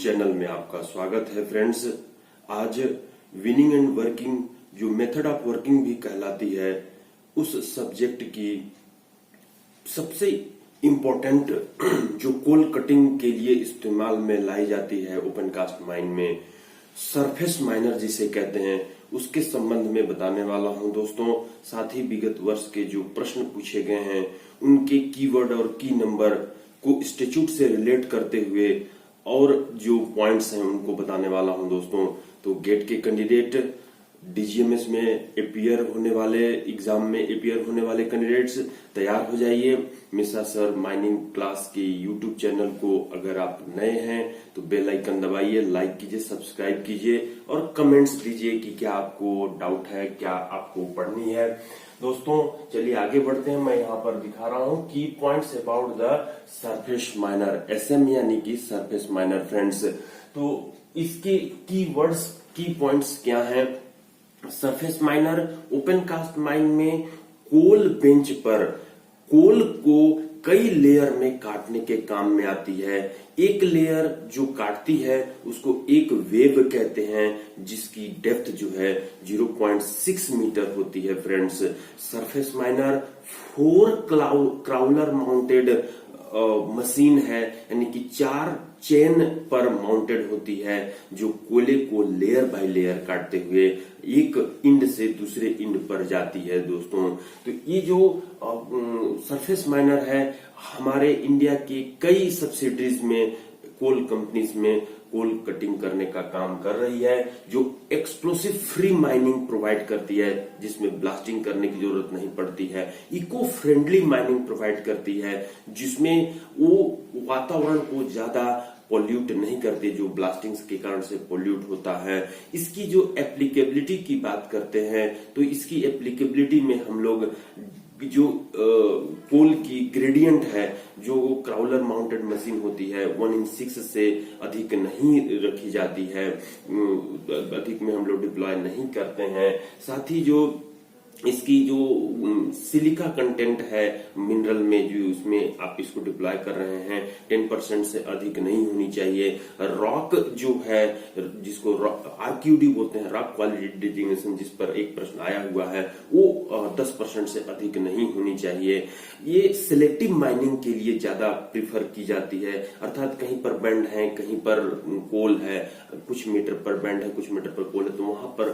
Channel में आपका स्वागत है फ्रेंड्स। आज विनिंग एंड वर्किंग जो मेथड ऑफ वर्किंग भी कहलाती है उस सब्जेक्ट की सबसे इम्पोर्टेंट जो कोल कटिंग के लिए इस्तेमाल में लाई जाती है ओपन कास्ट माइन में, सरफेस माइनर जिसे कहते हैं, उसके संबंध में बताने वाला हूं दोस्तों। साथ ही विगत वर्ष के जो प्रश्न पूछे गए हैं उनके कीवर्ड और की नंबर को स्टैट्यूट से रिलेट करते हुए और जो पॉइंट्स हैं उनको बताने वाला हूं दोस्तों। तो गेट के कैंडिडेट, डीजीएमएस में अपीयर होने वाले, एग्जाम में अपीयर होने वाले कैंडिडेट्स तैयार हो जाइए। मिश्रा सर माइनिंग क्लास के यूट्यूब चैनल को अगर आप नए हैं तो बेल आइकन दबाइए, लाइक कीजिए, सब्सक्राइब कीजिए और कमेंट्स दीजिए कि क्या आपको डाउट है, क्या आपको पढ़नी है। दोस्तों चलिए आगे बढ़ते हैं। मैं यहाँ पर दिखा रहा हूँ की points about the surface miner, SM यानी कि सरफेस माइनर फ्रेंड्स। तो इसके की वर्ड्स, की पॉइंट्स क्या है। Surface miner open cast mine में कोल बेंच पर कोल को कई लेयर में काटने के काम में आती है। एक लेयर जो काटती है उसको एक वेव कहते हैं, जिसकी डेप्थ जो है 0.6 मीटर होती है friends. Surface miner 4 crawler mounted machine है, यानी कि 4 चेन पर माउंटेड होती है जो कोयले को लेयर बाय लेयर काटते हुए एक इंड से दूसरे इंड पर जाती है दोस्तों। तो ये जो सरफेस माइनर है हमारे इंडिया के कई सब्सिडरीज में, कोल कंपनीज में कोल कटिंग करने का काम कर रही है, जो एक्सप्लोसिव फ्री माइनिंग प्रोवाइड करती है, जिसमें ब्लास्टिंग करने की जरूरत नहीं पड़ती है। इको फ्रेंडली माइनिंग प्रोवाइड करती है, जिसमें वो वातावरण को ज्यादा पोल्यूट नहीं करते जो ब्लास्टिंग के कारण से पोल्यूट होता है। इसकी जो एप्लीकेबिलिटी की बात करते हैं तो इसकी एप्लीकेबिलिटी में हम लोग जो कोल की ग्रेडियंट है, जो क्राउलर माउंटेड मशीन होती है 1/6 से अधिक नहीं रखी जाती है, अधिक में हम लोग डिप्लॉय नहीं करते हैं। साथ ही जो इसकी जो सिलिका कंटेंट है मिनरल में, जो उसमें आप इसको डिप्लॉय कर रहे हैं 10% से अधिक नहीं होनी चाहिए। रॉक जो है, जिसको आरक्यूडी बोलते हैं, रॉक क्वालिटी डिजिग्नेशन, जिस पर एक प्रश्न आया हुआ है, वो 10% से अधिक नहीं होनी चाहिए। ये सिलेक्टिव माइनिंग के लिए ज्यादा प्रिफर की जाती है, अर्थात कहीं पर बैंड है, कहीं पर कोल है, कुछ मीटर पर बैंड है, कुछ मीटर पर कोल है, तो वहां पर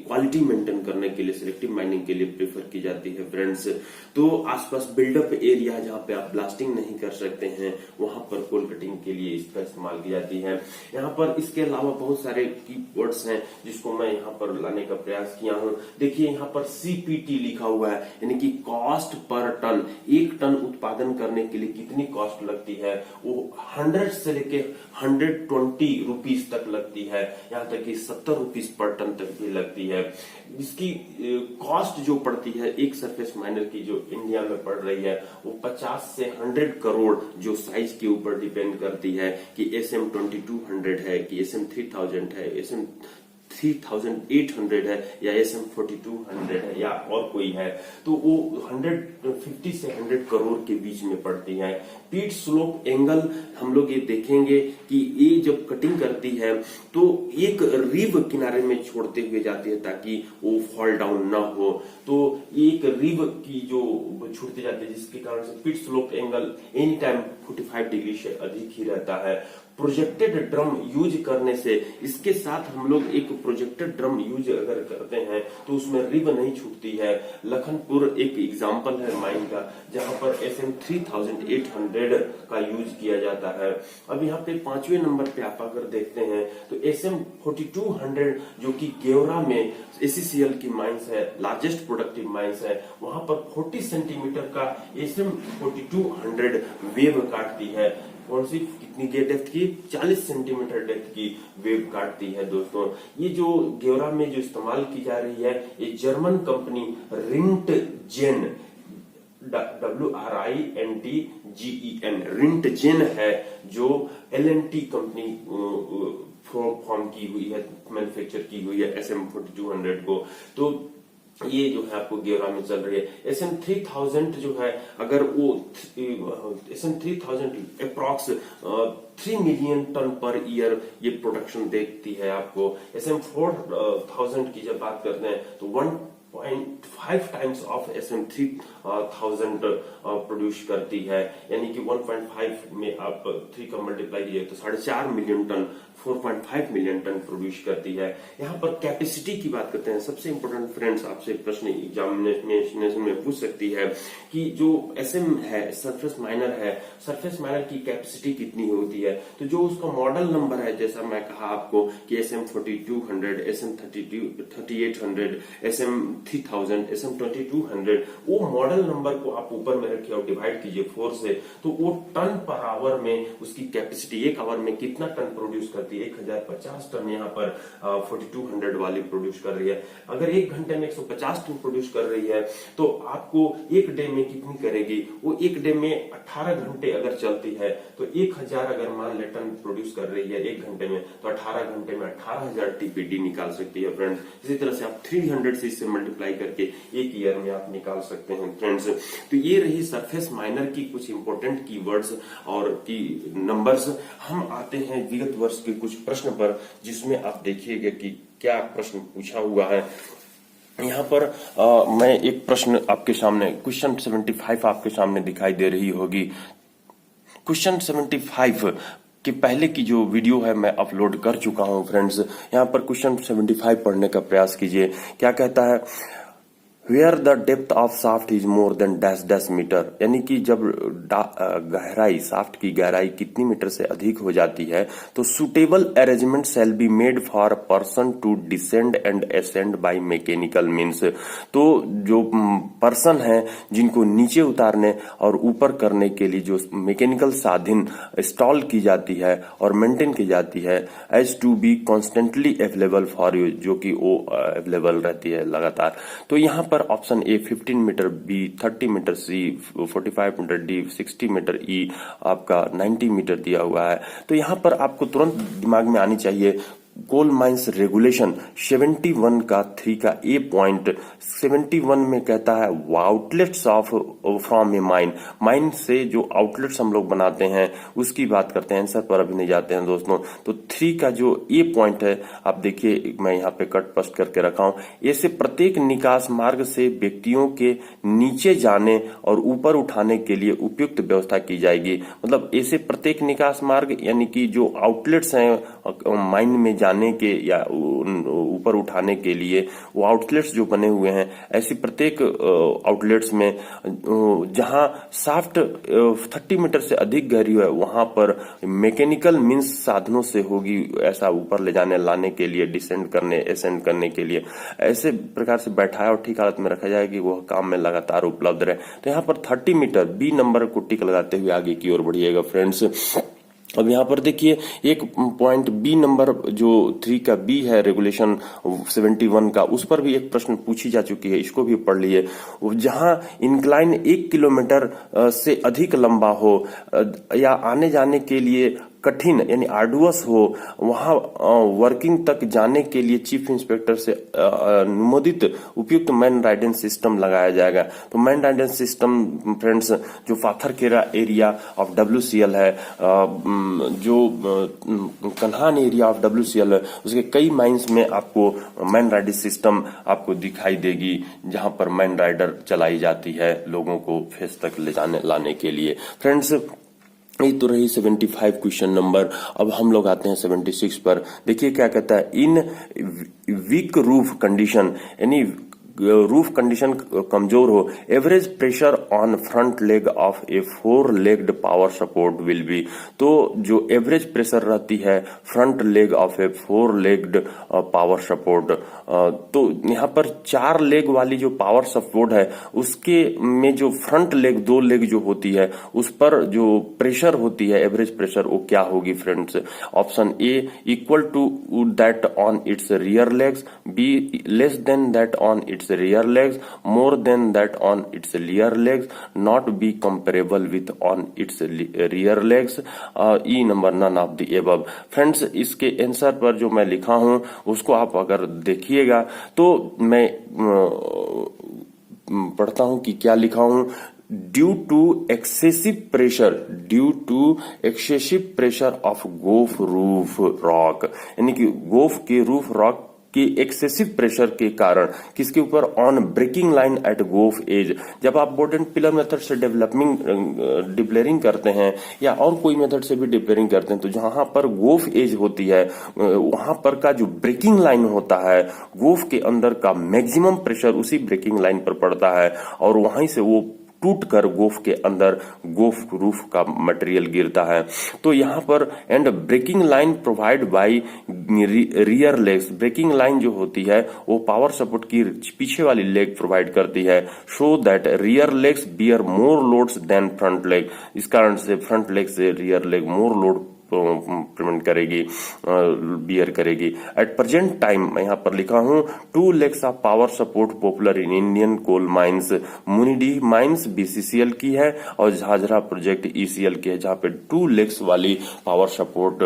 क्वालिटी मेंटेन करने के लिए सिलेक्टिव माइनिंग के लिए प्रेफर की जाती है फ्रेंड्स। तो आसपास बिल्डअप एरिया जहां पे आप ब्लास्टिंग नहीं कर सकते हैं वहां पर कोल कटिंग के लिए इसका इस्तेमाल की जाती है। यहाँ पर इसके अलावा बहुत सारे कीवर्ड्स हैं जिसको मैं यहाँ पर लाने का प्रयास किया हूँ। देखिए यहाँ पर सीपीटी लिखा हुआ है, यानी कि कॉस्ट पर टन। 1 टन उत्पादन करने के लिए कितनी कॉस्ट लगती है, वो 100 से लेके 120 रुपीज तक लगती है, यहाँ तक कि 70 रुपीज पर टन तक भी लगती है। इसकी कॉस्ट जो पड़ती है एक सरफेस माइनर की जो इंडिया में पड़ रही है वो 50 से 100 करोड़ जो साइज के ऊपर डिपेंड करती है कि SM 2200 है, कि SM 3000 है, SM 3800 है, या SM 4200 है, या और कोई है, तो वो 150 से 100 करोड़ के बीच में पड़ती है। पीट स्लोप एंगल हम लोग ये देखेंगे कि ये जब कटिंग करती है तो एक रिब किनारे में छोड़ते हुए जाती है ताकि वो फॉल डाउन ना हो। तो एक रिब की जो छूटते जाती है जिसके कारण से पीट slope angle any time 45 degree से अधिक ही रहता है। प्रोजेक्टेड ड्रम यूज करने से, इसके साथ हम लोग एक प्रोजेक्टेड ड्रम यूज अगर करते हैं तो उसमें रिब नहीं छूटती है। लखनपुर एक एग्जांपल है माइन का, जहां पर SM 3800 का यूज किया जाता है। अब यहाँ पे 5वें नंबर पे आप अगर देखते हैं तो SM 4200 जो कि गेवरा में ACCL की माइंस है, लार्जेस्ट प्रोडक्टिव माइंस है, वहां पर 40 सेंटीमीटर का SM 4200 वेव काटती है। कौन सी, कितनी डेप्थ की, 40 सेंटीमीटर डेप्थ की वेव काटती है दोस्तों। ये जो गेवरा में जो इस्तेमाल की जा रही है ये जर्मन कंपनी रिंटजेन, WRINTGEN, रिंटजेन है, जो LNT कंपनी फॉर्म की हुई है, मैन्युफैक्चर की हुई है SM 4200 को। तो ये जो है आपको 11 में चल रही है। SM3000 जो है, अगर वो SM3000 approx 3 million ton per year ये प्रोडक्शन देखती है आपको। SM4000 की जब बात करते हैं तो 1.5 टाइम्स ऑफ SM3000 प्रोड्यूस करती है, यानी कि 1.5 में आप 3 का मल्टीप्लाई कीजिए तो 4.5 million ton, 4.5 million ton produce करती है। यहाँ पर कैपेसिटी की बात करते हैं। सबसे इंपॉर्टेंट फ्रेंड्स, आपसे प्रश्न एग्जामिनेशन में पूछ सकती है कि जो SM है, सरफेस माइनर है, सरफेस माइनर की कैपेसिटी कितनी होती है। तो जो उसका मॉडल नंबर है, जैसा मैं कहा आपको कि SM4200, SM3800, SM3000, SM2200, वो मॉडल नंबर को आप ऊपर में रखिए और डिवाइड कीजिए 4 से, तो वो टन पर आवर में उसकी कैपेसिटी, एक आवर में कितना टन प्रोड्यूस करती है। 1050 टन यहाँ पर 4200 वाली प्रोड्यूस कर रही है। अगर एक घंटे में 150 टन प्रोड्यूस कर रही है तो आपको एक डे में कितनी करेगी। वो एक डे में 18 घंटे अगर चलती है तो 1000 अगर मान ले टन प्रोड्यूस कर रही है एक घंटे में, तो 18 घंटे में 18000 TPD निकाल सकती है फ्रेंड्स। इसी तरह से आप 300 से इससे मल्टीप्लाई करके एक ईयर में आप निकाल सकते हैं फ्रेंड्स। तो ये रही सरफेस माइनर की कुछ इंपॉर्टेंट कीवर्ड्स और की नंबर्स। हम आते हैं विगत वर्ष के कुछ प्रश्न पर, जिसमें आप देखिएगा कि क्या प्रश्न पूछा हुआ है। यहाँ पर मैं एक प्रश्न आपके सामने, क्वेश्चन 75 आपके सामने दिखाई दे रही होगी। क्वेश्चन 75 कि पहले की जो वीडियो है मैं अपलोड कर चुका हूं फ्रेंड्स। यहाँ पर क्वेश्चन 75 पढ़ने का प्रयास कीजिए। क्या कहता है, where the depth of shaft is more than dash dash metre, यानी कि जब गहराई, साफ्ट की गहराई कितनी मीटर से अधिक हो जाती है तो suitable arrangement shall be made for person to descend and ascend by mechanical means. तो जो पर्सन है जिनको नीचे उतारने और ऊपर करने के लिए जो मैकेनिकल साधन इंस्टॉल की जाती है और मेंटेन की जाती है, as to be constantly available for you, जो कि वो अवेलेबल रहती है लगातार। तो यहाँ पर option A 15 metre, B 30 metre, C 45 metre, D 60 metre, E आपका 90 मीटर दिया हुआ है। तो यहाँ पर आपको तुरंत दिमाग में आनी चाहिए कोल माइंस रेगुलेशन 71 का 3 का ए पॉइंट। 71 में कहता है outlets of from A mine, mine से जो आउटलेट्स हम लोग बनाते हैं उसकी बात करते हैं। आंसर पर अभी नहीं जाते हैं दोस्तों। तो 3 का जो ए पॉइंट है आप देखिए, मैं यहाँ पे कट पस्ट करके रखा हूं। ऐसे प्रत्येक निकास मार्ग से व्यक्तियों के नीचे जाने और ऊपर उठाने के लिए उपयुक्त व्यवस्था की जाएगी। मतलब ऐसे प्रत्येक निकास मार्ग यानी कि जो आउटलेट्स हैं माइन में जाने के या ऊपर उठाने के लिए, वो आउटलेट्स जो बने हुए हैं, ऐसी प्रत्येक आउटलेट्स में जहां साफ्ट 30 मीटर से अधिक गहरी है वहां पर मैकेनिकल मींस साधनों से होगी ऐसा ऊपर ले जाने लाने के लिए, डिसेंड करने असेंड करने के लिए ऐसे प्रकार से बैठाया और ठीक हालत में रखा जाए कि वह काम में लगातार उपलब्ध रहे। तो यहाँ पर 30 मीटर बी नंबर को टिक लगाते हुए आगे की ओर बढ़िएगा फ्रेंड्स। अब यहाँ पर देखिए एक पॉइंट बी नंबर जो 3 का बी है रेगुलेशन 71 का, उस पर भी एक प्रश्न पूछी जा चुकी है, इसको भी पढ़ लिए। जहां इंक्लाइन 1 किलोमीटर से अधिक लंबा हो या आने जाने के लिए कठिन यानी आर्डुअस हो, वहां वर्किंग तक जाने के लिए चीफ इंस्पेक्टर से अनुमोदित उपयुक्त मैन राइडेंस सिस्टम लगाया जाएगा। तो मैन राइडेंस सिस्टम फ्रेंड्स जो पाथरखेड़ा एरिया ऑफ WCL है, जो कन्हान एरिया ऑफ WCL है, उसके कई माइंस में आपको मैन राइडिंग सिस्टम आपको दिखाई देगी, जहां पर मैन राइडर चलाई जाती है लोगों को फेस तक ले जाने लाने के लिए। फ्रेंड्स ये तो रही 75 क्वेश्चन नंबर। अब हम लोग आते हैं 76 पर। देखिए क्या कहता है, इन वीक रूफ कंडीशन यानी रूफ कंडीशन कमजोर हो, average pressure on front leg of A 4 legged power support will be. तो जो एवरेज प्रेशर रहती है front leg of A 4 legged power support, तो यहाँ पर 4 लेग वाली जो पावर सपोर्ट है उसके में जो फ्रंट लेग 2 लेग जो होती है उस पर जो प्रेशर होती है एवरेज प्रेशर, वो क्या होगी friends. Option A equal to that on its rear legs, B less than that on its its rear legs more than that on its rear legs, not be comparable with on its rear legs, E number none of the above। Friends इसके answer पर जो मैं लिखा हूं उसको आप अगर देखिएगा तो मैं पढ़ता हूं कि क्या लिखा हूं। Due to excessive pressure of goaf roof rock, यानी कि गोफ के रूफ रॉक के एक्सेसिव प्रेशर के कारण किसके ऊपर, on breaking line at goaf edge. जब आप बोर्ड एंड पिलर मेथड से डिप्लेरिंग करते हैं या और कोई मेथड से भी डिप्लेरिंग करते हैं तो जहां पर गोफ एज होती है वहां पर का जो ब्रेकिंग लाइन होता है गोफ के अंदर का मैक्सिमम प्रेशर उसी ब्रेकिंग लाइन पर पड़ता है और वहीं से वो टूट कर गोफ के अंदर गोफ रूफ का मटेरियल गिरता है। तो यहाँ पर and breaking line provide by rear legs, breaking line जो होती है वो पावर सपोर्ट की पीछे वाली लेग प्रोवाइड करती है। So that rear legs bear more loads than front leg, इस कारण से फ्रंट लेग से rear leg more load prevent करेगी, बियर करेगी। एट प्रेजेंट टाइम मैं यहाँ पर लिखा हूं 2 legs of power support popular in Indian coal mines, मुनिडी माइंस बीसीसीएल की है और झाझरा प्रोजेक्ट ईसीएल की है, जहां पे 2 legs वाली पावर सपोर्ट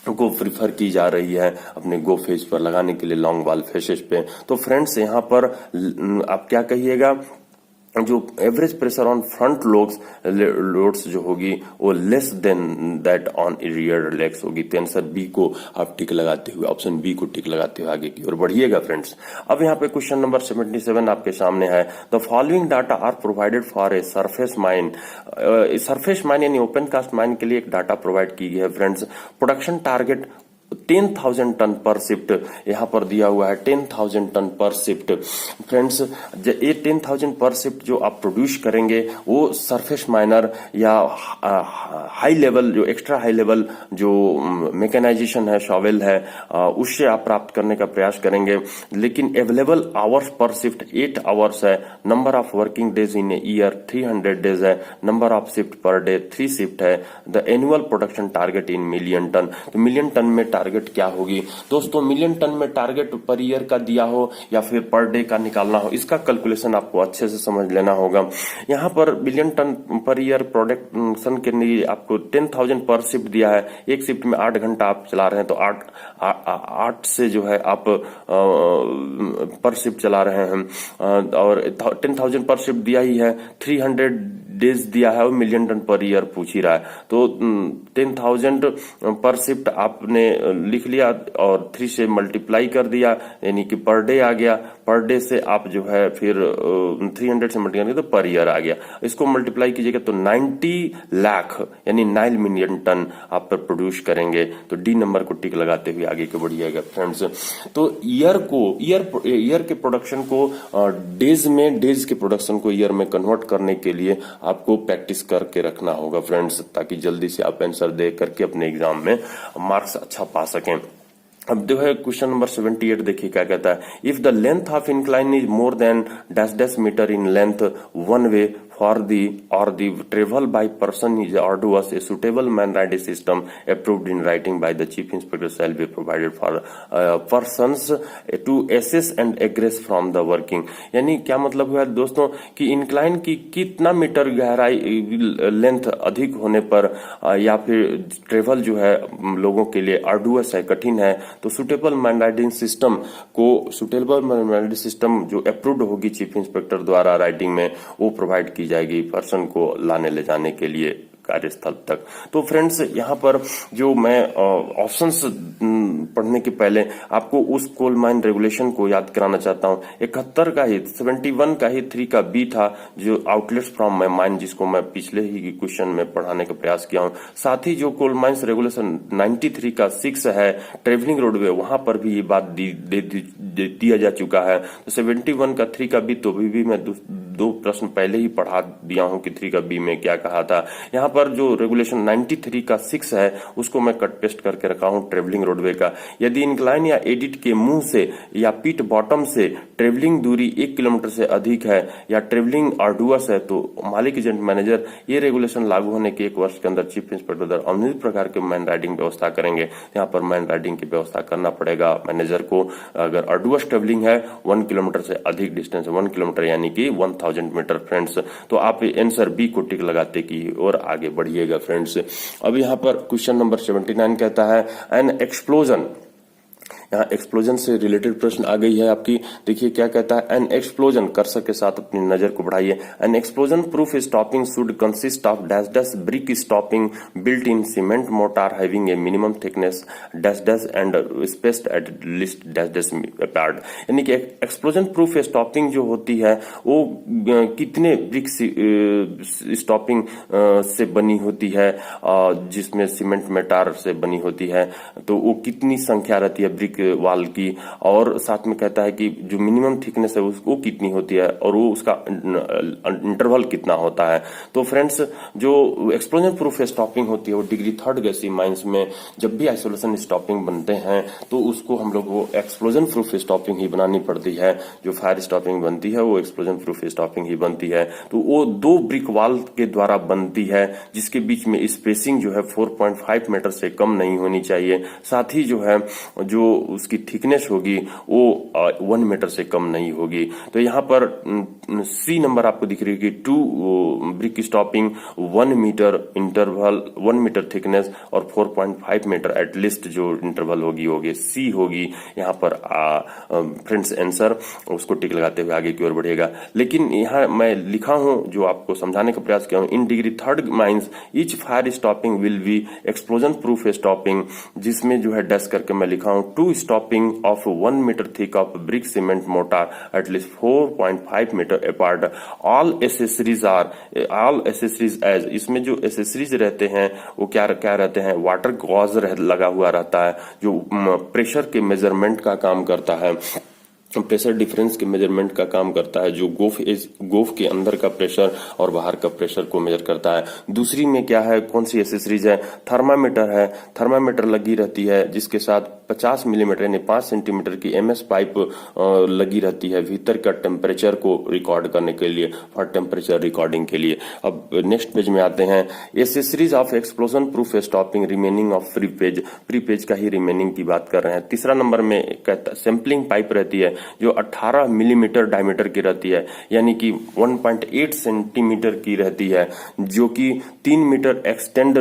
को प्रिफर की जा रही है अपने गो फेज पर लगाने के लिए, लॉन्ग वाल फेसेस पे। तो फ्रेंड्स यहाँ पर आप क्या कहिएगा, जो average pressure on front loads जो होगी वो less than that on rear legs होगी। तो आंसर बी को आप टिक लगाते हुए, ऑप्शन बी को टिक लगाते हुए आगे की ओर बढ़िएगा फ्रेंड्स। अब यहाँ पे क्वेश्चन नंबर 77 आपके सामने है। The following data are provided for a surface mine, surface mine यानी ओपन कास्ट माइन के लिए एक डाटा प्रोवाइड की गई है friends. Production target 10,000 ton per shift यहाँ पर दिया हुआ है, 10,000 टन पर शिफ्ट। फ्रेंड्स ये 10,000 पर शिफ्ट जो आप प्रोड्यूस करेंगे वो सरफेस माइनर या हाई लेवल, जो एक्स्ट्रा हाई लेवल जो मैकेनाइजेशन है, शॉवेल है, उससे आप प्राप्त करने का प्रयास करेंगे। लेकिन अवेलेबल आवर्स पर शिफ्ट 8 आवर्स है। Number of working days in a year 300 days है। Number of shift per day 3 shift है। The annual production target in million tonne, तो मिलियन टन में टारगेट क्या होगी दोस्तों, मिलियन टन में टारगेट पर ईयर का दिया हो या फिर पर डे का निकालना हो, इसका कैलकुलेशन आपको अच्छे से समझ लेना होगा। यहाँ पर million ton per year production के लिए आपको 10,000 पर शिफ्ट दिया है। एक शिफ्ट में 8 घंटा आप चला रहे हैं तो 8 से जो है आप पर शिफ्ट चला रहे हैं और 10,000 पर शिफ्ट दिया ही है, 300 डेज दिया है और मिलियन टन पर ईयर पूछ ही रहा है। तो 10,000 पर शिफ्ट आपने लिख लिया और 3 से मल्टीप्लाई कर दिया यानी कि पर डे आ गया। पर डे से आप जो है फिर 300 से मल्टीप्लाई तो पर ईयर आ गया। इसको मल्टीप्लाई कीजिएगा तो 90 लाख यानी 9 मिलियन टन आप पर प्रोड्यूस करेंगे। तो डी नंबर को टिक लगाते हुए आगे के बढ़िएगा फ्रेंड्स। तो ईयर के प्रोडक्शन को डेज के प्रोडक्शन को ईयर में कन्वर्ट करने के लिए आपको प्रैक्टिस करके रखना होगा फ्रेंड्स, ताकि जल्दी से आप आंसर दे करके अपने एग्जाम में मार्क्स अच्छा पा सकें। अब जो है क्वेश्चन नंबर 78 देखिए क्या कहता है। If the length of incline is more than dash metre in length one way for the or the travel by person is arduous, a suitable man-riding system approved in writing by the chief inspector shall be provided for persons to assess and egress from the working। यानी क्या मतलब हुआ दोस्तों कि incline की कितना metre गहराई length अधिक होने पर या फिर ट्रेवल जो है लोगों के लिए आर्डुअस है, कठिन है, तो सुटेबल मैन-राइडिंग सिस्टम जो अप्रूव्ड होगी चीफ इंस्पेक्टर द्वारा राइटिंग में वो प्रोवाइड की जाएगी पर्सन को लाने ले जाने के लिए कार्यस्थल तक। तो फ्रेंड्स यहाँ पर जो मैं ऑप्शंस पढ़ने के पहले आपको उस कोल माइन रेगुलेशन को याद कराना चाहता हूँ। 71 का ही 71 का ही 3 का बी था जो आउटलेट्स फ्रॉम माई माइन, जिसको मैं पिछले ही क्वेश्चन में पढ़ाने का प्रयास किया हूँ। साथ ही जो कोल माइंस रेगुलेशन 93 का 6 है ट्रेवलिंग रोडवे, वहां पर भी ये बात दिया जा चुका है। तो 71 का 3 का बी तो भी मैं दो प्रश्न पहले ही पढ़ा दिया हूं कि 3 का बी में क्या कहा था। यहाँ पर जो रेगुलेशन 93 का 6 है उसको मैं कट पेस्ट करके रखा हूं ट्रेवलिंग रोडवे का। यदि इंक्लाइन या एडिट के मुंह से या पीट बॉटम से ट्रेवलिंग दूरी 1 किलोमीटर से अधिक है या ट्रेवलिंग आर्डुअस है तो मालिक एजेंट मैनेजर ये रेगुलेशन लागू होने के 1 वर्ष के अंदर चीफ इंस्पेक्टर द्वारा अनुचित प्रकार के मैन राइडिंग व्यवस्था करेंगे। यहाँ पर मैन राइडिंग की व्यवस्था करना पड़ेगा मैनेजर को। अगर आर्डुअस ट्रेवलिंग है 1 किलोमीटर से अधिक डिस्टेंस, 1 किलोमीटर यानी कि 1000 मीटर फ्रेंड्स, तो आप आंसर बी को टिक लगाते की और आगे बढ़िएगा फ्रेंड्स। अब यहाँ पर क्वेश्चन नंबर 79 कहता है एन एक्सप्लोजन, यहाँ एक्सप्लोजन से रिलेटेड प्रश्न आ गई है आपकी। देखिए क्या कहता है, एन एक्सप्लोजन कर्सर के साथ अपनी नजर को बढ़ाइए। N explosion proof stopping should consist of dash dash brick stopping built in cement motor having a minimum thickness dash dash and spaced at least dash dash apart. यानी कि explosion proof stopping जो होती है वो कितने brick stopping से बनी होती है, जिसमें सीमेंट मोटार से बनी होती है, तो वो कितनी संख्या रहती है ब्रिक वाल की, और साथ में कहता है कि जो मिनिमम थिकनेस है वो कितनी होती है और वो उसका इंटरवल कितना होता है। तो फ्रेंड्स जो एक्सप्लोजन प्रूफ स्टॉपिंग होती है वो डिग्री 3rd गैसीय माइंस में जब भी आइसोलेशन स्टॉपिंग बनते हैं तो उसको हम लोग वो एक्सप्लोजन प्रूफ स्टॉपिंग ही बनानी पड़ती है। जो फायर स्टॉपिंग बनती है वो एक्सप्लोजन प्रूफ स्टॉपिंग ही बनती है। तो वो 2 ब्रिक वाल के द्वारा बनती है जिसके बीच में स्पेसिंग जो है 4.5 मीटर से कम नहीं होनी चाहिए। साथ ही जो है जो उसकी थिकनेस होगी वो 1 मीटर से कम नहीं होगी। तो यहाँ पर सी नंबर आपको दिख रही है कि 2 brick stopping 1 metre interval 1 metre thickness और 4.5 मीटर एटलीस्ट जो इंटरवल होगी सी होगी यहाँ पर फ्रेंड्स आंसर। उसको टिक लगाते हुए आगे की ओर बढ़ेगा। लेकिन यहाँ मैं लिखा हूं जो आपको समझाने का प्रयास किया हूं, in degree 3rd mines each fire stopping will be explosion proof stopping, जिसमें जो है डैश करके मैं लिखा हूं 2 stopping of 1 metre thick of brick cement mortar at least 4.5 metre apart. All accessories as, इसमें जो एसेसरीज रहते हैं वो क्या रहते हैं, वाटर गॉज लगा हुआ रहता है जो प्रेशर के मेजरमेंट का काम करता है, प्रेशर डिफरेंस के मेजरमेंट का काम करता है, जो गोफ के अंदर का प्रेशर और बाहर का प्रेशर को मेजर करता है। दूसरी में क्या है, कौन सी एसेसरीज है, थर्मामीटर है, थर्मामीटर लगी रहती है जिसके साथ 50 मिलीमीटर यानी 5 सेंटीमीटर की एमएस पाइप लगी रहती है भीतर का टेम्परेचर को रिकॉर्ड करने के लिए, फॉर टेम्परेचर रिकॉर्डिंग के लिए। अब नेक्स्ट पेज में आते हैं, accessories of explosion proof stopping remaining of pre page का ही रिमेनिंग की बात कर रहे हैं। तीसरा नंबर में कहता सैंपलिंग पाइप रहती है जो 18 मिलीमीटर डायमीटर की रहती है यानी कि 1.8 सेंटीमीटर की रहती है, जो कि 3 metre extend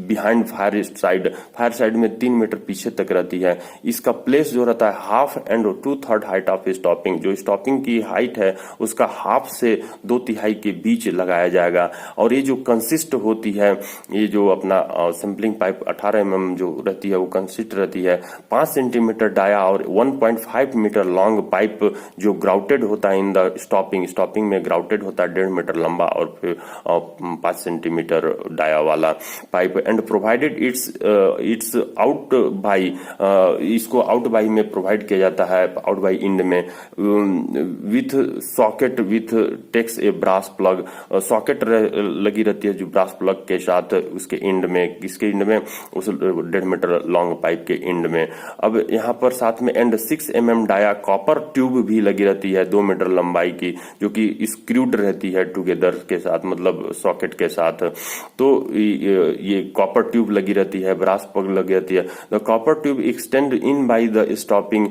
behind fire side में 3 मीटर पीछे तक रहती है। इसका प्लेस जो रहता है half and 2/3 height of stopping, जो स्टॉपिंग की हाइट है उसका हाफ से 2/3 के बीच लगाया जाएगा। और ये जो कंसिस्ट होती है, ये जो अपना सैंपलिंग पाइप 18 mm जो रहती है वो कंसिस्ट रहती है 5 सेंटीमीटर डाया और 1.5 मीटर लॉन्ग पाइप जो ग्राउटेड होता है इन द स्टॉपिंग में ग्राउटेड होता है 1.5 मीटर लंबा और फिर 5 सेंटीमीटर डाया वाला pipe, and provided it's out by, इसको आउट बाई में प्रोवाइड किया जाता है, आउट बाई इंड में with socket with takes a brass plug, socket लगी रहती है जो ब्रास प्लग के साथ उसके इंड में, किसके इंड में, उस 1.5 मीटर लॉन्ग पाइप के इंड में। अब यहाँ पर साथ में and 6 mm dia copper tube भी लगी रहती है 2 मीटर लंबाई की, जो कि स्क्रूड रहती है टुगेदर के साथ, मतलब सॉकेट के साथ। तो ये कॉपर ट्यूब लगी रहती है, ब्रास प्लग लगी रहती है। The copper tube extend in by the stopping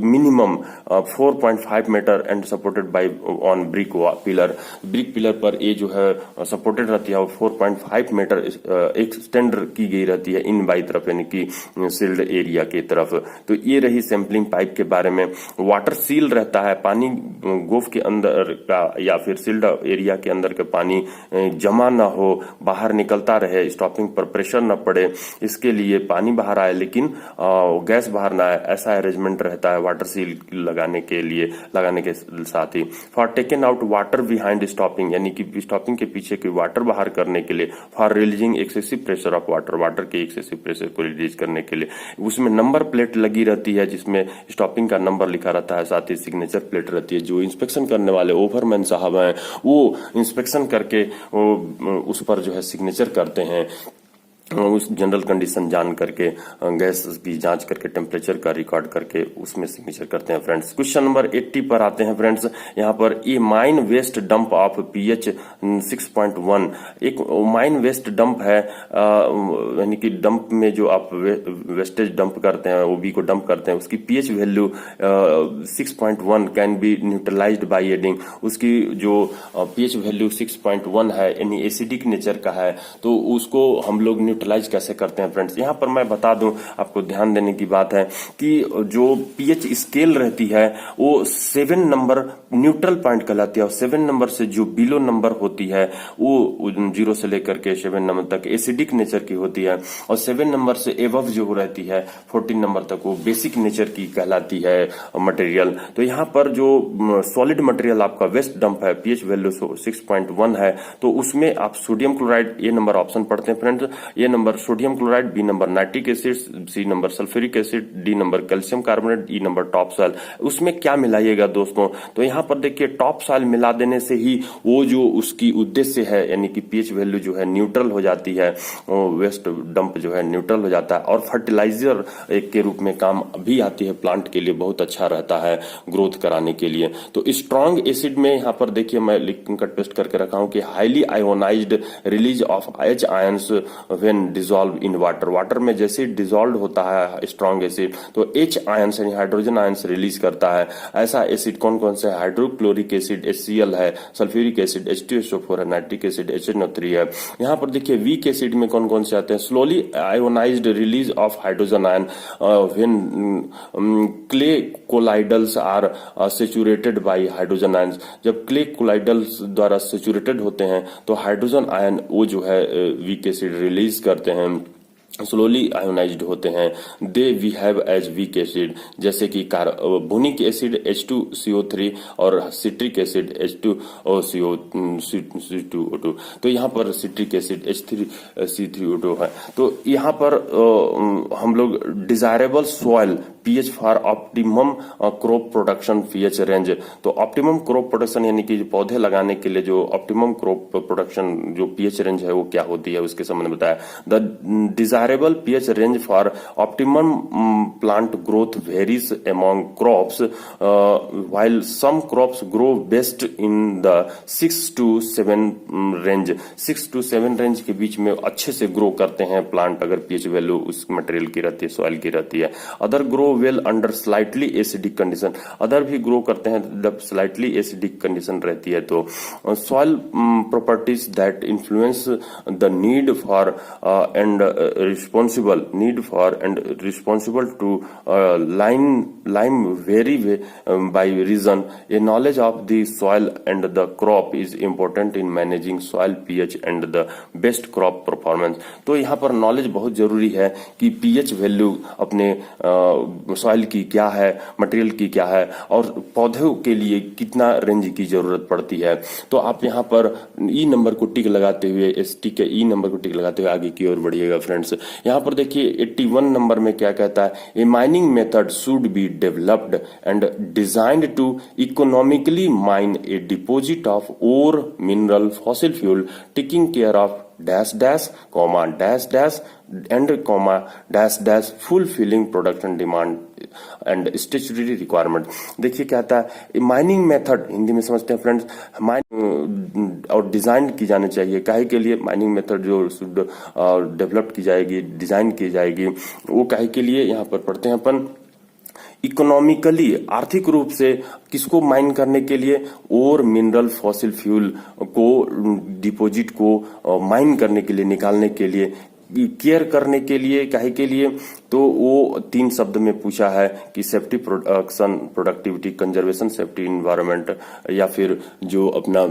minimum 4.5 metre and supported by on brick pillar पर ये जो है सपोर्टेड रहती है और 4.5 मीटर एक्सटेंड की गई रहती है इन बाई तरफ यानी कि सील्ड एरिया की तरफ। तो ये रही सैंपलिंग पाइप के बारे में। वाटर सील रहता है, पानी गोफ के अंदर का या फिर सील्ड एरिया के अंदर का पानी जमा ना हो, बाहर निकलता रहे, स्टॉपिंग पर प्रेशर न पड़े, इसके लिए पानी बाहर आए लेकिन गैस बाहर ना आए, ऐसा अरेंजमेंट रहता है वाटर सील लगाने के साथ ही। For taken out water behind stopping, यानी कि स्टॉपिंग के पीछे की वाटर बाहर करने के लिए। For releasing excessive pressure of water के एक्सेसिव प्रेशर को रिलीज करने के लिए। उसमें नंबर प्लेट लगी रहती है जिसमें स्टॉपिंग का नंबर लिखा रहता है, साथ ही सिग्नेचर प्लेट रहती है। जो इंस्पेक्शन करने वाले ओवरमैन साहब हैं वो इंस्पेक्शन करके उस पर जो है सिग्नेचर करते हैं, उस जनरल कंडीशन जान करके, गैस की जांच करके, टेम्परेचर का रिकॉर्ड करके उसमें सिग्नेचर करते हैं फ्रेंड्स। क्वेश्चन नंबर 80 पर आते हैं फ्रेंड्स। यहाँ पर a mine waste dump of pH 6.1, एक माइन वेस्ट डंप है, यानी कि डंप में जो आप वेस्टेज डंप करते हैं, ओबी को डंप करते हैं, उसकी pH value 6.1 can be neutralised by adding. उसकी जो पीएच वैल्यू 6.1 है, यानी एसिडिक नेचर का है, तो उसको हम लोग न्यूट्रलाइज कैसे करते हैं फ्रेंड्स। यहाँ पर मैं बता दूं, आपको ध्यान देने की बात है कि जो पीएच स्केल रहती है वो 7 नंबर न्यूट्रल पॉइंट कहलाती है, और 7 नंबर से जो बिलो नंबर होती है वो 0 से लेकर के 7 नंबर तक एसिडिक नेचर की होती है, और 7 नंबर से एबव जो रहती है 14 नंबर तक वो बेसिक नेचर की कहलाती है मटेरियल। तो यहाँ पर जो सॉलिड मटेरियल आपका वेस्ट डंप है, पीएच वैल्यू 6.1 है, तो उसमें आप सोडियम क्लोराइड, ये नंबर ऑप्शन पढ़ते हैं friends, A number sodium chloride, B number nitric acid, C number sulphuric acid, D number calcium carbonate, E number top soil. उसमें क्या मिलाइएगा दोस्तों, तो यहाँ पर देखिए टॉप सॉइल मिला देने से ही वो जो उसकी उद्देश्य है, यानी कि पीएच वैल्यू जो है न्यूट्रल हो जाती है, वेस्ट डंप जो है न्यूट्रल हो जाता है, और फर्टिलाइजर एक के रूप में काम भी आती है, प्लांट के लिए बहुत अच्छा रहता है ग्रोथ कराने के लिए। तो स्ट्रॉन्ग एसिड में यहाँ पर देखिए मैं लिख कर पेस्ट करके रखा हूं कि highly ionised release of H ions when dissolve in water में जैसे डिसॉल्व होता है स्ट्रॉन्ग एसिड तो एच आयंस यानी हाइड्रोजन आयंस रिलीज करता है। ऐसा एसिड कौन कौन से है? हाइड्रोक्लोरिक एसिड HCl है, सल्फ्यूरिक एसिड H2SO4 है, नाइट्रिक एसिड HNO3 है। यहाँ पर देखिए वीक एसिड में कौन कौन से आते हैं? Slowly ionised release of hydrogen ion when clay colloidals are saturated by hydrogen ions. जब क्ले कोलाइडल्स द्वारा सेचुरेटेड होते हैं तो हाइड्रोजन आयन वो जो है वीक एसिड रिलीज करते हैं, स्लोली आयोनाइज्ड होते हैं। They we have as weak acid, जैसे कि कार्बोनिक एसिड H2CO3 और सिट्रिक एसिड H2CO2। तो यहाँ पर सिट्रिक एसिड H3C3O2 है। तो यहाँ पर हम लोग desirable soil pH for optimum crop production pH range. तो ऑप्टिमम क्रॉप प्रोडक्शन यानी कि पौधे लगाने के लिए जो ऑप्टिमम क्रॉप प्रोडक्शन जो पीएच रेंज है वो क्या होती है उसके संबंध में बताया। The desirable pH range for optimum plant growth varies among crops while some crops grow best in the 6 to 7 range. 6 to 7 range के बीच में अच्छे से ग्रो करते हैं प्लांट अगर पीएच वैल्यू उस मटेरियल की रहती है, सॉइल की रहती है। Other grow well under slightly acidic condition, other भी ग्रो करते हैं जब स्लाइटली एसिडिक कंडीशन रहती है। तो soil properties that influence the need for and responsible to lime vary by region. A knowledge of the soil and the crop is important in managing soil pH and the best crop performance. तो यहाँ पर knowledge बहुत जरूरी है कि pH value अपने soil की क्या है, मटेरियल की क्या है, और पौधों के लिए कितना रेंज की जरूरत पड़ती है। तो आप यहाँ पर ई नंबर को टिक लगाते हुए, एसटी के ई नंबर को टिक लगाते हुए आगे की ओर बढ़िएगा फ्रेंड्स। यहाँ पर देखिए 81 नंबर में क्या कहता है? A mining method should be developed and designed to economically mine a deposit of ore mineral fossil fuel taking care of dash dash comma dash dash and comma dash dash fulfilling production demand and statutory requirement. देखिए क्या आता है mining method, Hindi में समझते हैं friends, mine और design की जानी चाहिए। काहे के लिए? माइनिंग मेथड जो डेवलप की जाएगी, डिजाइन की जाएगी, वो काहे के लिए यहाँ पर पढ़ते हैं अपन इकोनॉमिकली, आर्थिक रूप से किसको माइन करने के लिए? और मिनरल फॉसिल फ्यूल को डिपोजिट को माइन करने के लिए, निकालने के लिए, केयर करने के लिए। काहे के लिए? तो वो 3 शब्द में पूछा है कि safety, production, productivity, conservation, safety, environment, या फिर जो अपना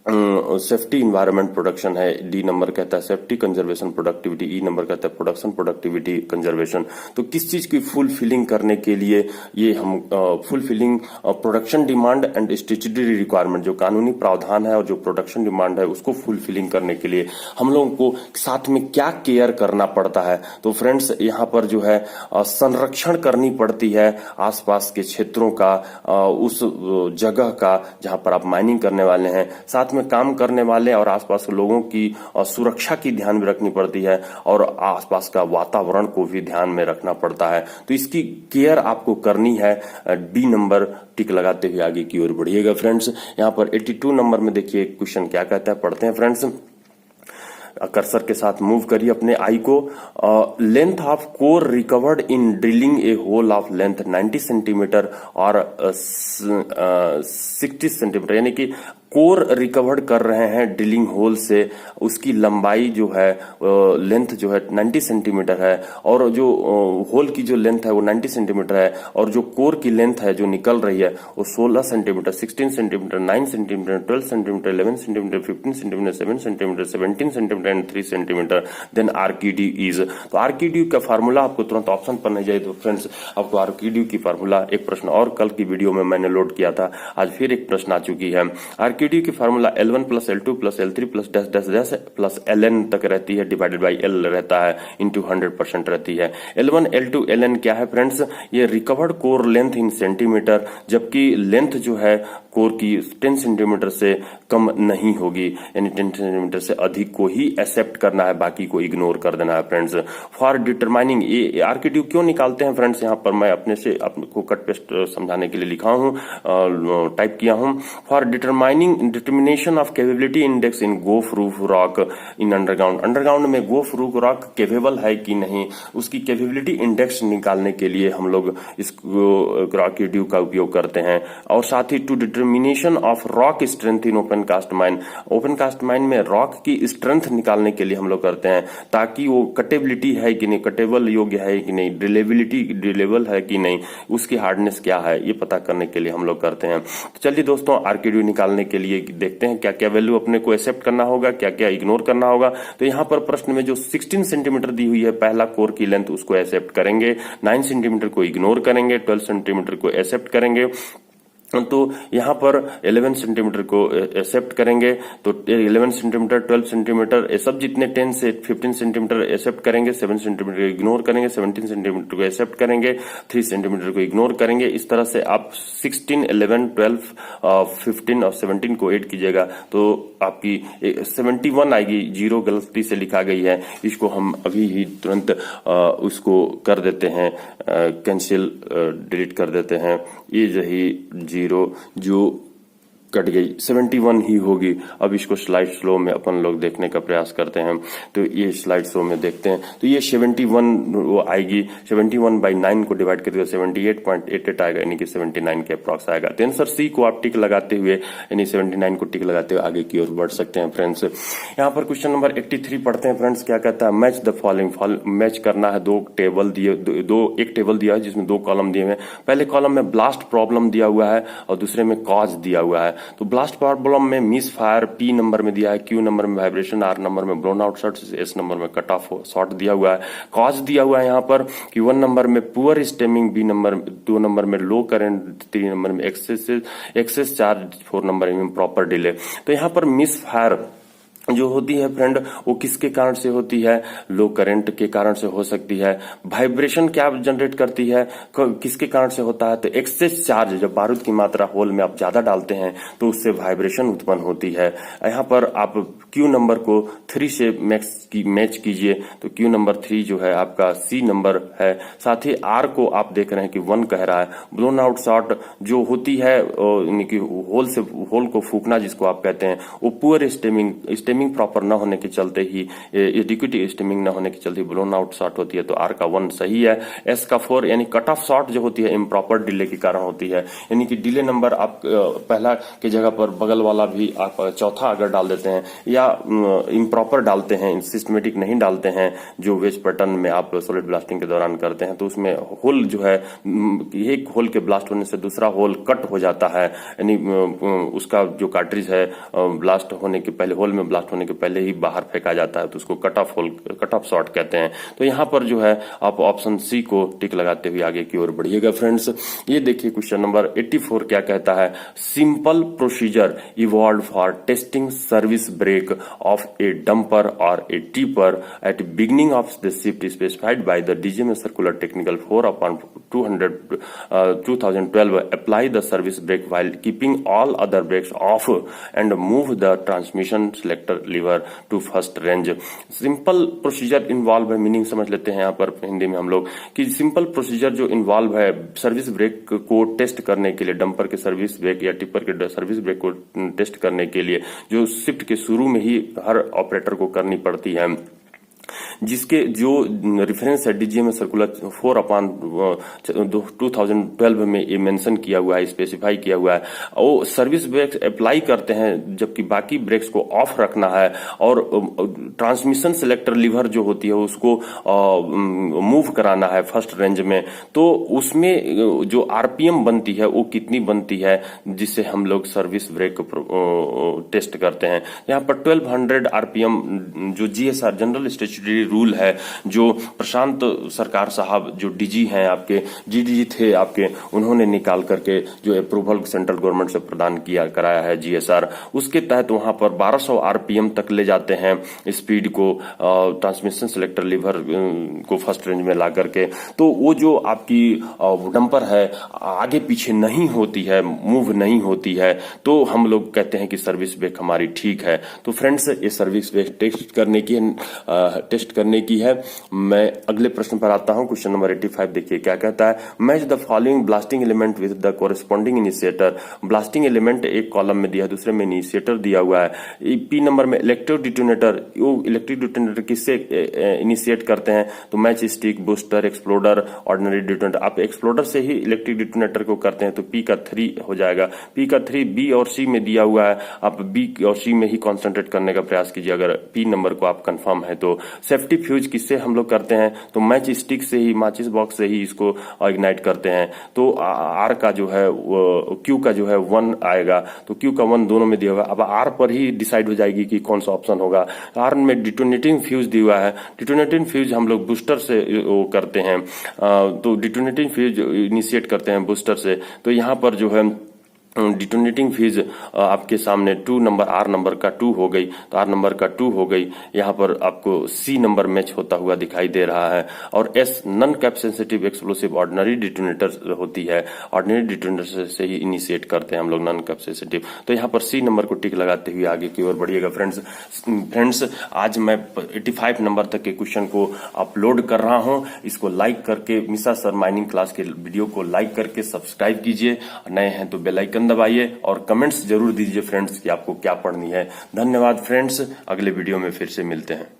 सेफ्टी इन्वायरमेंट प्रोडक्शन है, डी नंबर कहता है सेफ्टी कंजर्वेशन प्रोडक्टिविटी, ई नंबर कहता है प्रोडक्शन प्रोडक्टिविटी कंजर्वेशन। तो किस चीज की फुलफिलिंग करने के लिए ये हम fulfilling production demand and statutory requirement, जो कानूनी प्रावधान है और जो प्रोडक्शन डिमांड है उसको फुलफिलिंग करने के लिए हम लोगों को साथ में क्या केयर करना पड़ता है। तो फ्रेंड्स यहाँ पर जो है संरक्षण करनी पड़ती है आसपास के क्षेत्रों का, उस जगह का जहां पर आप माइनिंग करने वाले हैं, साथ में काम करने वाले और आसपास के लोगों की सुरक्षा की ध्यान में रखनी पड़ती है और आसपास का वातावरण को भी ध्यान में रखना पड़ता है। तो इसकी केयर आपको करनी है। डी नंबर टिक लगाते हुए आगे की ओर बढ़िएगा फ्रेंड्स। यहाँ पर 82 नंबर में देखिए क्वेश्चन क्या कहता है, पढ़ते हैं फ्रेंड्स। कर्सर के साथ मूव करिए अपने आई को। Length of core recovered in drilling a hole of length 90 centimetre और 60 सेंटीमीटर, यानी कि कोर रिकवर्ड कर रहे हैं ड्रिलिंग होल से, उसकी लंबाई जो है लेंथ जो है 90 सेंटीमीटर है और जो होल की जो लेंथ है वो 90 सेंटीमीटर है और जो कोर की लेंथ है जो निकल रही है वो 16 centimetre, 16 centimetre, 9 centimetre, 12 centimetre, 11 centimetre, 15 centimetre, 7 centimetre, 17 centimetre and 3 centimetre. Then RQD is, तो आरक्यूडी का फार्मूला आपको तुरंत ऑप्शन पर नहीं जाए तो फ्रेंड्स आपको आरक्यूडी की फार्मूला, एक प्रश्न और कल की वीडियो में मैंने लोड किया था, आज फिर एक प्रश्न आ चुकी है। आरक्यूडी की formula L1 plus L2 plus L3 plus dash dash dash plus Ln तक रहती है, डिवाइडेड बाई L रहता है, इंटू 100% रहती है। L1 L2 Ln क्या है फ्रेंड्स, ये recovered core length in centimetre, जबकि लेंथ जो है कोर की 10 सेंटीमीटर से कम नहीं होगी, यानी 10 सेंटीमीटर से अधिक को ही एक्सेप्ट करना है, बाकी को इग्नोर कर देना है फ्रेंड्स। फॉर डिटरमाइनिंग, ये आरक्यूडी क्यों निकालते हैं फ्रेंड्स, यहाँ पर मैं अपने से आपको कट पेस्ट समझाने के लिए लिखा हूँ, टाइप किया हूँ। For determination of capability index in goaf roof rock in underground, underground में गोफ रूफ रॉक कैपेबल है कि नहीं, उसकी कैपेबिलिटी इंडेक्स निकालने के लिए हम लोग इस आरक्यूडी का उपयोग करते हैं। और साथ ही to determination of rock strength in open cast mine, open cast mine में रॉक की स्ट्रेंथ निकालने के लिए हम लोग करते हैं, ताकि वो कटेबिलिटी है कि नहीं, कटेबल योग्य है कि नहीं, ड्रिलेबिलिटी ड्रिलेबल है कि नहीं, उसकी हार्डनेस क्या है, ये पता करने के लिए हम लोग करते हैं। तो चलिए दोस्तों, आरक्यूडी निकालने के लिए देखते हैं क्या क्या वैल्यू अपने को एक्सेप्ट करना होगा, क्या क्या इग्नोर करना होगा। तो यहाँ पर प्रश्न में जो 16 सेंटीमीटर दी हुई है पहला कोर की लेंथ, उसको एक्सेप्ट करेंगे, 9 सेंटीमीटर को इग्नोर करेंगे, 12 सेंटीमीटर को एक्सेप्ट करेंगे, तो यहाँ पर 11 सेंटीमीटर को एक्सेप्ट करेंगे, तो 11 सेंटीमीटर, 12 सेंटीमीटर, ये सब जितने 10 से 15 सेंटीमीटर एक्सेप्ट करेंगे, 7 सेंटीमीटर को इग्नोर करेंगे, 17 सेंटीमीटर को एक्सेप्ट करेंगे, 3 सेंटीमीटर को इग्नोर करेंगे। इस तरह से आप 16, 11, 12, 15 और 17 को ऐड कीजिएगा तो आपकी 71 आएगी, 0 गलती से लिखा गई है, इसको हम अभी ही तुरंत उसको कर देते हैं, कैंसिल, डिलीट कर देते हैं। ये रही 0 जो कट गई, 71 ही होगी। अब इसको स्लाइड स्लो में अपन लोग देखने का प्रयास करते हैं, तो ये स्लाइड स्लो में देखते हैं, तो ये 71 आएगी, 71 बाई 9 को डिवाइड करके 78.88 आएगा, यानी कि 79 के अप्रॉक्स आएगा। तो आंसर सी को आप टिक लगाते हुए, यानी 79 को टिक लगाते हुए आगे की ओर बढ़ सकते हैं फ्रेंड्स। यहाँ पर क्वेश्चन नंबर 83 पढ़ते हैं फ्रेंड्स, क्या कहता है, मैच द फॉलोइंग, मैच करना है, दो टेबल दिए, एक टेबल दिया है जिसमें 2 कॉलम दिए हुए हैं। पहले कॉलम में ब्लास्ट प्रॉब्लम दिया हुआ है और दूसरे में कॉज दिया हुआ है। तो ब्लास्ट प्रॉब्लम में मिस फायर P नंबर में दिया है, Q नंबर में वाइब्रेशन, R नंबर में blown out shot, S number में कट ऑफ शॉट दिया हुआ है। कॉज दिया हुआ है यहाँ पर कि 1 नंबर में पुअर स्टेमिंग, 2 नंबर में लो करंट, 3 नंबर में एक्सेस चार्ज, 4 नंबर में प्रॉपर डिले। तो यहाँ पर मिस फायर जो होती है फ्रेंड, वो किसके कारण से होती है, लो करंट के कारण से हो सकती है। वाइब्रेशन क्या जनरेट करती है, किसके कारण से होता है, तो एक्सेस चार्ज, जब बारूद की मात्रा होल में आप ज्यादा डालते हैं तो उससे वाइब्रेशन उत्पन्न होती है। यहाँ पर आप Q नंबर को 3 से मैच कीजिए, तो Q नंबर 3 जो है आपका C नंबर है। साथ ही R को आप देख रहे हैं कि 1 कह रहा है। ब्लोन आउट शॉट जो होती है, यानी कि होल को फूकना जिसको आप कहते हैं, वो पुअर स्टेमिंग स्टीमिंग प्रॉपर न होने के चलते ही, एडिक्वेट स्टीमिंग न होने के चलते ब्लोन आउट शॉट होती है, तो आर का 1 सही है। एस का 4 यानी कट ऑफ शॉट जो होती है इम्प्रॉपर डिले के कारण होती है, यानी कि डिले नंबर आप पहला की जगह पर बगल वाला भी आप चौथा अगर डाल देते हैं या इम्प्रॉपर डालते हैं, सिस्टमेटिक नहीं डालते हैं, जो वेज पैटर्न में आप सॉलिड ब्लास्टिंग के दौरान करते हैं, तो उसमें होल जो है एक होल के ब्लास्ट होने से दूसरा होल कट हो जाता है, यानी उसका जो कार्ट्रिज है ब्लास्ट होने के पहले, होल में ब्लास्ट होने के पहले ही बाहर फेंका जाता है, तो उसको cut off hole, cut off shot कहते हैं। तो यहाँ पर जो है आप ऑप्शन सी को टिक लगाते हुए आगे की ओर बढ़िएगा फ्रेंड्स। ये देखिए क्वेश्चन नंबर 84 क्या कहता है, simple procedure involve for testing service brake of a dumper और a tipper at beginning of the shift specified by the DGMA circular technical 4/2012 apply the service brake while keeping all other brakes off and move the transmission selector lever to first range। Simple procedure involve है, meaning समझ लेते हैं यहाँ पर हिंदी में हम लोग कि सिंपल प्रोसीजर जो इन्वॉल्व है सर्विस ब्रेक को टेस्ट करने के लिए, डंपर के सर्विस ब्रेक या टिपर के सर्विस ब्रेक को टेस्ट करने के लिए जो शिफ्ट के शुरू में ही हर ऑपरेटर को करनी पड़ती है, जिसके जो रेफरेंस है डीजीएमए सर्कुलर 4/2012 में ये मेंशन किया हुआ है, स्पेसिफाई किया हुआ है। वो सर्विस ब्रेक्स अप्लाई करते हैं जबकि बाकी ब्रेक्स को ऑफ रखना है, और ट्रांसमिशन सिलेक्टर लीवर जो होती है उसको मूव कराना है फर्स्ट रेंज में। तो उसमें जो आरपीएम बनती है वो कितनी बनती है, जिससे हम लोग सर्विस ब्रेक टेस्ट करते हैं। यहाँ पर 1200 आरपीएम जो जीएसआर जनरल स्टैट्यूटरी रूल है, जो प्रशांत सरकार साहब जो डीजी हैं आपके, जीडीजी थे आपके, उन्होंने निकाल करके जो अप्रूवल सेंट्रल गवर्नमेंट से प्रदान किया कराया है जीएसआर, उसके तहत वहां पर 1200 आरपीएम तक ले जाते हैं स्पीड को ट्रांसमिशन सिलेक्टर लीवर को फर्स्ट रेंज में ला करके। तो वो जो आपकी डंपर है आगे पीछे नहीं होती है, मूव नहीं होती है, तो हम लोग कहते हैं कि सर्विस ब्रेक हमारी ठीक है। तो फ्रेंड्स ये सर्विस ब्रेक टेस्ट करने की है। मैं अगले प्रश्न पर आता हूं, क्वेश्चन नंबर 85 देखिए क्या कहता है, match the following blasting element with the corresponding initiator. Blasting element एक कॉलम में दिया है, दूसरे में इनिशिएटर दिया हुआ है। पी नंबर में इलेक्ट्रिक डिटोनेटर, वो इलेक्ट्रिक डिटोनेटर किससे इनिशिएट करते हैं, तो match stick, booster, exploder, ordinary detonator. आप एक्सप्लोडर से ही इलेक्ट्रिक डिटोनेटर को करते हैं, तो पी का 3 हो जाएगा। पी का 3 बी और सी में दिया हुआ है, आप बी और सी में ही कॉन्सेंट्रेट करने का प्रयास कीजिए अगर पी नंबर को आप कंफर्म है तो। सेफ्टी फ्यूज किससे हम लोग करते हैं, तो मैच स्टिक से ही, माचिस बॉक्स से ही इसको इग्नाइट करते हैं। तो आर का जो है क्यू का जो है 1 आएगा, तो क्यू का 1 दोनों में दिया हुआ है। अब आर पर ही डिसाइड हो जाएगी कि कौन सा ऑप्शन होगा। आर में डिटोनेटिंग फ्यूज दिया हुआ है, डिटोनेटिंग फ्यूज हम लोग बूस्टर से वो करते हैं, तो डिटोनेटिंग फ्यूज इनिशिएट करते हैं बूस्टर से। तो यहाँ पर जो है डिटोनेटिंग फ्यूज आपके सामने 2 नंबर, आर नंबर का 2 हो गई, तो आर नंबर का 2 हो गई। यहाँ पर आपको सी नंबर मैच होता हुआ दिखाई दे रहा है। और S non cap sensitive explosive ordinary detonator होती है, ऑर्डिनरी डिटोनेटर से ही इनिशिएट करते हैं हम लोग नॉन कैप सेंसिटिव। तो यहाँ पर सी नंबर को टिक लगाते हुए आगे की ओर बढ़िएगा फ्रेंड्स। आज मैं 85 नंबर तक के क्वेश्चन को अपलोड कर रहा हूँ। इसको लाइक करके, मिसा सर माइनिंग क्लास के वीडियो को लाइक करके सब्सक्राइब कीजिए, नए हैं तो बेल आइकन दबाइए और कमेंट्स जरूर दीजिए फ्रेंड्स कि आपको क्या पढ़नी है। धन्यवाद फ्रेंड्स, अगले वीडियो में फिर से मिलते हैं।